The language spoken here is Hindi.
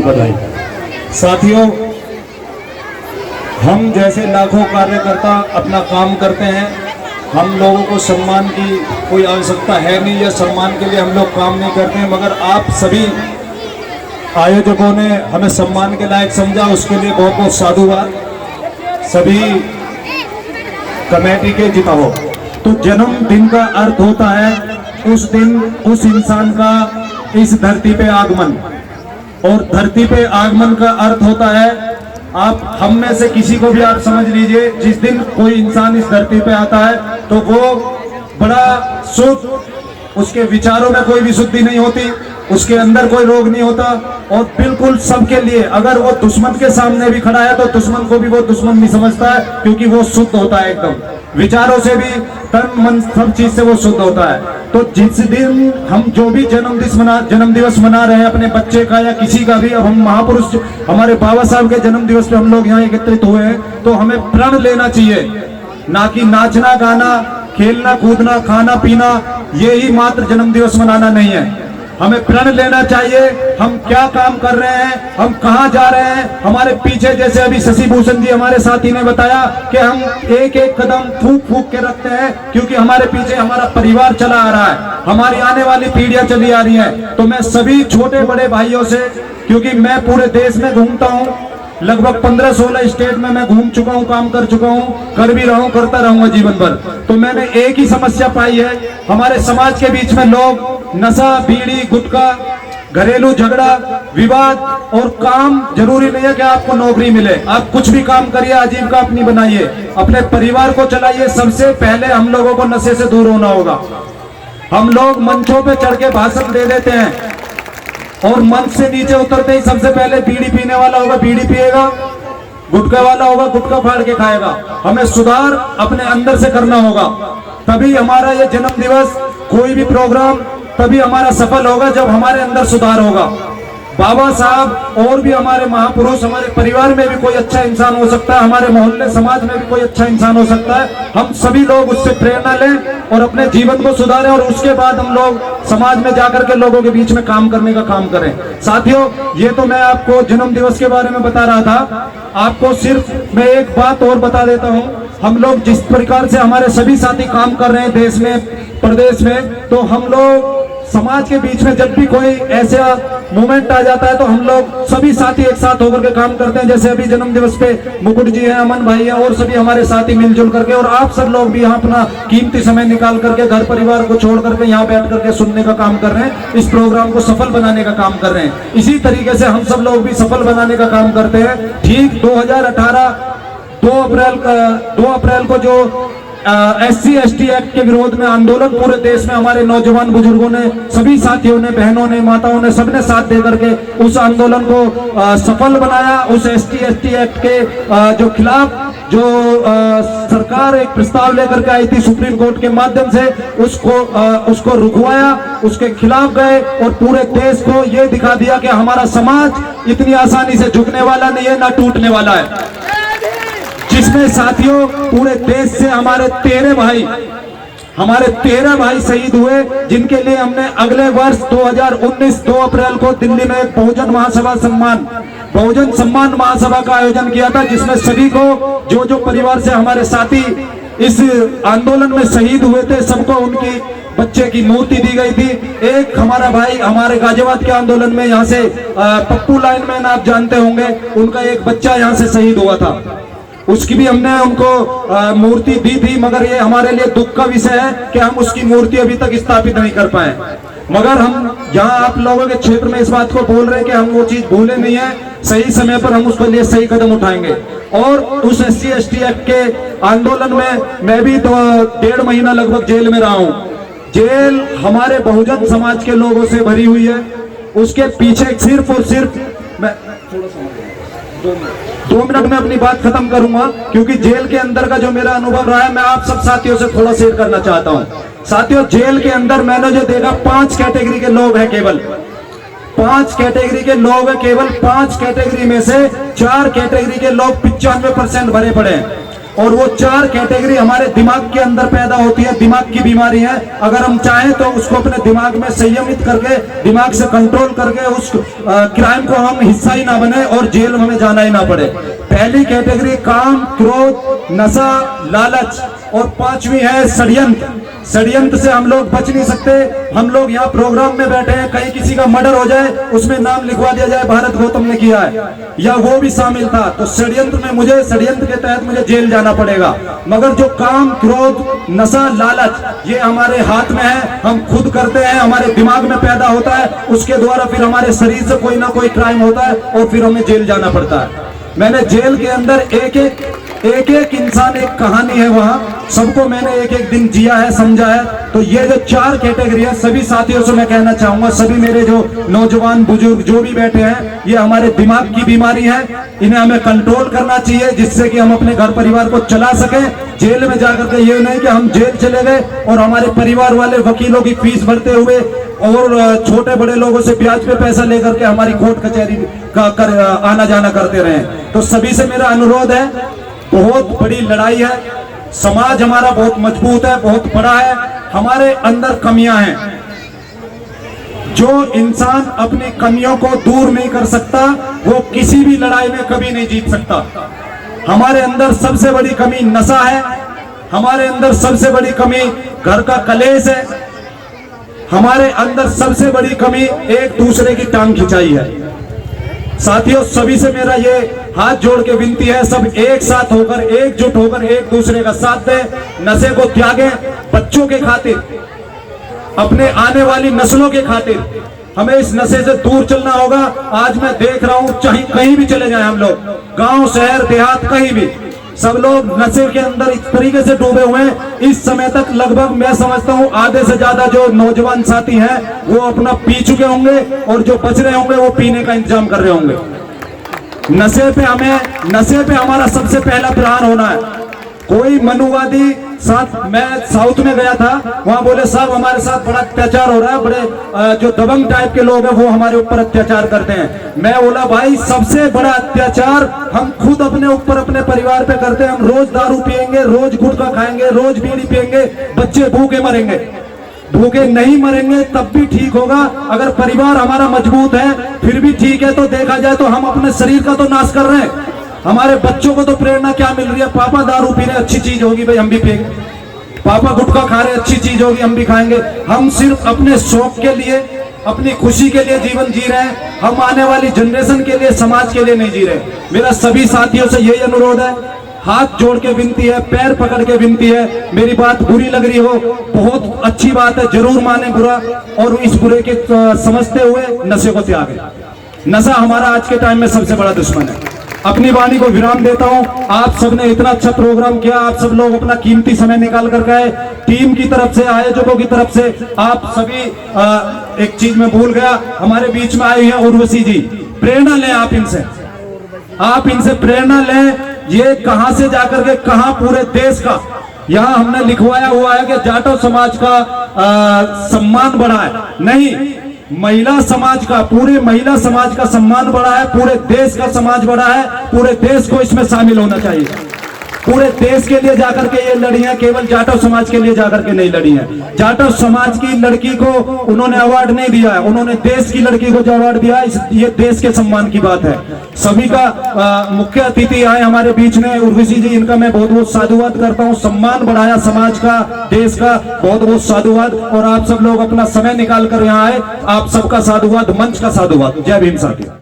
बधाई। साथियों, हम जैसे लाखों कार्यकर्ता अपना काम करते हैं, हम लोगों को सम्मान की कोई आवश्यकता है नहीं या सम्मान के लिए हम लोग काम नहीं करते हैं, मगर आप सभी आयोजकों ने हमें सम्मान के लायक समझा, उसके लिए बहुत बहुत साधुवाद। सभी कमेटी के जिताओ। तो जन्मदिन का अर्थ होता है उस दिन उस इंसान का इस धरती पे आगमन, और धरती पे आगमन का अर्थ होता है आप हम में से किसी को भी आप समझ लीजिए, जिस दिन कोई इंसान इस धरती पे आता है तो वो बड़ा शुद्ध, उसके विचारों में कोई भी शुद्धि नहीं होती, उसके अंदर कोई रोग नहीं होता, और बिल्कुल सबके लिए, अगर वो दुश्मन के सामने भी खड़ा है तो दुश्मन को भी वो दुश्मन नहीं समझता है, क्योंकि वो शुद्ध होता है एकदम, विचारों से भी, तन मन सब चीज से वो शुद्ध होता है। तो जिस दिन हम जो भी जन्म दिवस मना रहे हैं अपने बच्चे का या किसी का भी, अब हम महापुरुष हमारे बाबा साहब के जन्म दिवस पे हम लोग यहाँ एकत्रित हुए हैं, तो हमें प्रण लेना चाहिए, ना कि नाचना गाना खेलना कूदना खाना पीना ये ही मात्र जन्म दिवस मनाना नहीं है। हमें प्रण लेना चाहिए, हम क्या काम कर रहे हैं, हम कहाँ जा रहे हैं, हमारे पीछे, जैसे अभी शशि भूषण जी हमारे साथी ने बताया कि हम एक एक कदम फूक फूक के रखते हैं, क्योंकि हमारे पीछे हमारा परिवार चला आ रहा है, हमारी आने वाली पीढ़ियां चली आ रही हैं। तो मैं सभी छोटे बड़े भाइयों से, क्योंकि मैं पूरे देश में घूमता हूँ, लगभग 15-16 स्टेट में मैं घूम चुका हूँ, काम कर चुका हूँ, कर भी रहा हूँ, करता रहूंगा जीवन भर। तो मैंने एक ही समस्या पाई है, हमारे समाज के बीच में लोग नशा बीड़ी गुटखा घरेलू झगड़ा विवाद, और काम जरूरी नहीं है कि आपको नौकरी मिले, आप कुछ भी काम करिए, आजीविका अपनी बनाइए, अपने परिवार को चलाइए। सबसे पहले हम लोगों को नशे से दूर होना होगा। हम लोग मंचों पे चढ़ के भाषण दे देते हैं और मंच से नीचे उतरते ही सबसे पहले बीड़ी पीने वाला होगा बीड़ी पिएगा, गुटखा वाला होगा गुटखा फाड़ के खाएगा। हमें सुधार अपने अंदर से करना होगा, तभी हमारा ये जन्म दिवस कोई भी प्रोग्राम तभी हमारा सफल होगा जब हमारे अंदर सुधार होगा। बाबा साहब और भी हमारे महापुरुष, हमारे परिवार में भी कोई अच्छा इंसान हो सकता है, हमारे मोहल्ले समाज में भी कोई अच्छा इंसान हो सकता है। हम सभी लोग उससे प्रेरणा लें और अपने जीवन को सुधारें, और उसके बाद हम लोग समाज में जाकर के लोगों के बीच में काम करने का काम करें। साथियों, ये तो मैं आपको जन्म दिवस के बारे में बता रहा था, आपको सिर्फ मैं एक बात और बता देता हूँ। हम लोग जिस प्रकार से हमारे सभी साथी काम कर रहे हैं देश में प्रदेश में, तो हम लोग समाज के बीच में जब भी कोई ऐसा मोमेंट आ जाता है तो हम लोग सभी साथी एक साथ होकर के काम करते हैं। जैसे अभी जन्म दिवस पे मुकुट जी हैं, अमन भाई हैं, और सभी हमारे साथी मिलजुल करके, और आप सब लोग भी यहाँ अपना कीमती समय निकाल करके घर परिवार को छोड़ करके यहाँ बैठ करके सुनने का काम कर रहे हैं, इस प्रोग्राम को सफल बनाने का काम कर रहे हैं। इसी तरीके से हम सब लोग भी सफल बनाने का काम करते हैं। ठीक 2018 2 अप्रैल को जो SC/ST एक्ट के विरोध में आंदोलन पूरे देश में हमारे नौजवान बुजुर्गों ने, सभी साथियों ने, बहनों ने, माताओं ने, सबने साथ दे करके उस आंदोलन को सफल बनाया। उस SC/ST एक्ट के जो खिलाफ जो सरकार एक प्रस्ताव लेकर के आई थी सुप्रीम कोर्ट के माध्यम से, उसको रुकवाया, उसके खिलाफ गए और पूरे देश को ये दिखा दिया कि हमारा समाज इतनी आसानी से झुकने वाला नहीं है, ना टूटने वाला है। जिसमें साथियों पूरे देश से हमारे 13 भाई शहीद हुए, जिनके लिए हमने अगले वर्ष 2019 2 अप्रैल को दिल्ली में एक बहुजन सम्मान महासभा का आयोजन किया था, जिसमें सभी को जो परिवार से हमारे साथी इस आंदोलन में शहीद हुए थे, सबको उनकी बच्चे की मूर्ति दी गई थी। एक हमारा भाई हमारे गाजियाबाद के आंदोलन में यहाँ से पप्पू लाइनमैन आप जानते होंगे, उनका एक बच्चा यहाँ से शहीद हुआ था, उसकी भी हमने उनको मूर्ति दी थी, मगर ये हमारे लिए दुख का विषय है कि हम उसकी मूर्ति अभी तक स्थापित नहीं कर पाए। मगर हम यहाँ आप लोगों के क्षेत्र में इस बात को बोल रहे हैं कि हम वो चीज भूले नहीं है, सही समय पर हम उसके लिए सही कदम उठाएंगे। और उस SC/ST एक्ट के आंदोलन में मैं भी 1.5 महीना लगभग जेल में रहा हूँ। जेल हमारे बहुजन समाज के लोगों से भरी हुई है, उसके पीछे सिर्फ और सिर्फ मैं 2 मिनट में अपनी बात खत्म करूंगा, क्योंकि जेल के अंदर का जो मेरा अनुभव रहा है मैं आप सब साथियों से थोड़ा शेयर करना चाहता हूं। साथियों, जेल के अंदर मैंने जो देखा 5 कैटेगरी के लोग हैं, केवल 5 कैटेगरी के लोग हैं, केवल 5 कैटेगरी में से 4 कैटेगरी के लोग 95% भरे पड़े हैं। और वो 4 कैटेगरी हमारे दिमाग के अंदर पैदा होती है, दिमाग की बीमारी है। अगर हम चाहें तो उसको अपने दिमाग में संयमित करके, दिमाग से कंट्रोल करके उस क्राइम को हम हिस्सा ही ना बने और जेल में हमें जाना ही ना पड़े। पहली कैटेगरी काम, क्रोध, नशा, लालच, और 5वीं है षड्यंत्र। षड्यंत्र से हम लोग बच नहीं सकते। हम लोग यहाँ प्रोग्राम में बैठे हैं, कहीं किसी का मर्डर हो जाए, उसमें नाम लिखवा दिया जाए भारत गौतम ने किया है, या वो भी शामिल था, तो षड्यंत्र में मुझे, षड्यंत्र के तहत मुझे जेल जाना पड़ेगा। मगर जो काम, क्रोध, नशा, लालच, ये हमारे हाथ में है, हम खुद करते हैं, हमारे दिमाग में पैदा होता है, उसके द्वारा फिर हमारे शरीर से कोई ना कोई क्राइम होता है और फिर हमें जेल जाना पड़ता है। मैंने जेल के अंदर एक एक इंसान एक कहानी है, वहां सबको मैंने एक एक दिन जिया है, समझा है। तो ये जो 4 कैटेगरी है, सभी साथियों से मैं कहना चाहूंगा, सभी मेरे जो नौजवान बुजुर्ग जो भी बैठे हैं, ये हमारे दिमाग की बीमारी है, इन्हें हमें कंट्रोल करना चाहिए, जिससे कि हम अपने घर परिवार को चला सकें। जेल में जाकर के ये नहीं कि हम जेल चले गए और हमारे परिवार वाले वकीलों की फीस भरते हुए और छोटे बड़े लोगों से ब्याज पे पैसा लेकर के हमारी कोर्ट कचहरी का आना जाना करते रहे। तो सभी से मेरा अनुरोध है, बहुत बड़ी लड़ाई है, समाज हमारा बहुत मजबूत है, बहुत बड़ा है, हमारे अंदर कमियां हैं। जो इंसान अपनी कमियों को दूर नहीं कर सकता, वो किसी भी लड़ाई में कभी नहीं जीत सकता। हमारे अंदर सबसे बड़ी कमी नशा है, हमारे अंदर सबसे बड़ी कमी घर का कलेश है, हमारे अंदर सबसे बड़ी कमी एक दूसरे की टांग खिंचाई है। साथियों, सभी से मेरा ये हाथ जोड़ के विनती है, सब एक साथ होकर, एकजुट होकर एक दूसरे का साथ दें, नशे को त्यागें। बच्चों के खातिर, अपने आने वाली नस्लों के खातिर हमें इस नशे से दूर चलना होगा। आज मैं देख रहा हूं, चाहे कहीं भी चले जाएं हम लोग, गांव, शहर, देहात, कहीं भी, सब लोग नशे के अंदर इस तरीके से डूबे हुए हैं। इस समय तक लगभग मैं समझता हूं आधे से ज्यादा जो नौजवान साथी हैं वो अपना पी चुके होंगे, और जो बच रहे होंगे वो पीने का इंतजाम कर रहे होंगे। नशे पे हमारा सबसे पहला प्रहार होना है। कोई मनुवादी साथ, मैं साउथ में गया था, वहां बोले साहब हमारे साथ बड़ा अत्याचार हो रहा है, बड़े जो दबंग टाइप के लोग हैं वो हमारे ऊपर अत्याचार करते हैं। मैं बोला भाई, सबसे बड़ा अत्याचार हम खुद अपने ऊपर, अपने परिवार पे करते हैं। हम रोज दारू पिएंगे, रोज गुटखा खाएंगे, रोज बीड़ी पिएंगे, बच्चे भूखे मरेंगे। भूखे नहीं मरेंगे तब भी ठीक होगा, अगर परिवार हमारा मजबूत है फिर भी ठीक है। तो देखा जाए तो हम अपने शरीर का तो नाश कर रहे हैं, हमारे बच्चों को तो प्रेरणा क्या मिल रही है, पापा दारू पी रहे, अच्छी चीज होगी भाई हम भी पिएंगे, पापा गुटखा खा रहे, अच्छी चीज होगी हम भी खाएंगे। हम सिर्फ अपने शौक के लिए, अपनी खुशी के लिए जीवन जी रहे हैं, हम आने वाली जनरेशन के लिए, समाज के लिए नहीं जी रहे। मेरा सभी साथियों से यही अनुरोध है, हाथ जोड़ के विनती है, पैर पकड़ के विनती है, मेरी बात बुरी लग रही हो, बहुत अच्छी बात है, जरूर माने बुरा, और इस बुरे के समझते हुए नशे को त्यागें। नशा हमारा आज के टाइम में सबसे बड़ा दुश्मन है। अपनी वाणी को विराम देता हूं। आप सबने इतना अच्छा प्रोग्राम किया, आप सब लोग अपना कीमती समय निकाल कर गए, टीम की तरफ से, आयोजकों की तरफ से आप सभी। एक चीज मैं भूल गया, हमारे बीच में आई हैं उर्वशी जी, प्रेरणा लें आप इनसे प्रेरणा लें। ये कहां से जाकर के कहां पूरे देश का, यहाँ हमने लिखवाया हुआ है कि जाटव समाज का सम्मान बढ़ा है, नहीं, महिला समाज का, पूरे महिला समाज का सम्मान बढ़ा है, पूरे देश का समाज बढ़ा है, पूरे देश को इसमें शामिल होना चाहिए। पूरे देश के लिए जाकर के ये लड़ी है, केवल जाटव समाज के लिए जाकर के नहीं लड़ी है। जाटव समाज की लड़की को उन्होंने अवार्ड नहीं दिया है, उन्होंने देश की लड़की को जो अवार्ड दिया है, ये देश के सम्मान की बात है। सभी का मुख्य अतिथि आए हमारे बीच में, उर्वशी जी, इनका मैं बहुत बहुत साधुवाद करता हूँ। सम्मान बढ़ाया समाज का, देश का, बहुत बहुत साधुवाद। और आप सब लोग अपना समय निकाल कर यहाँ आए, आप सबका साधुवाद, मंच का साधुवाद। जय भीम साथियों।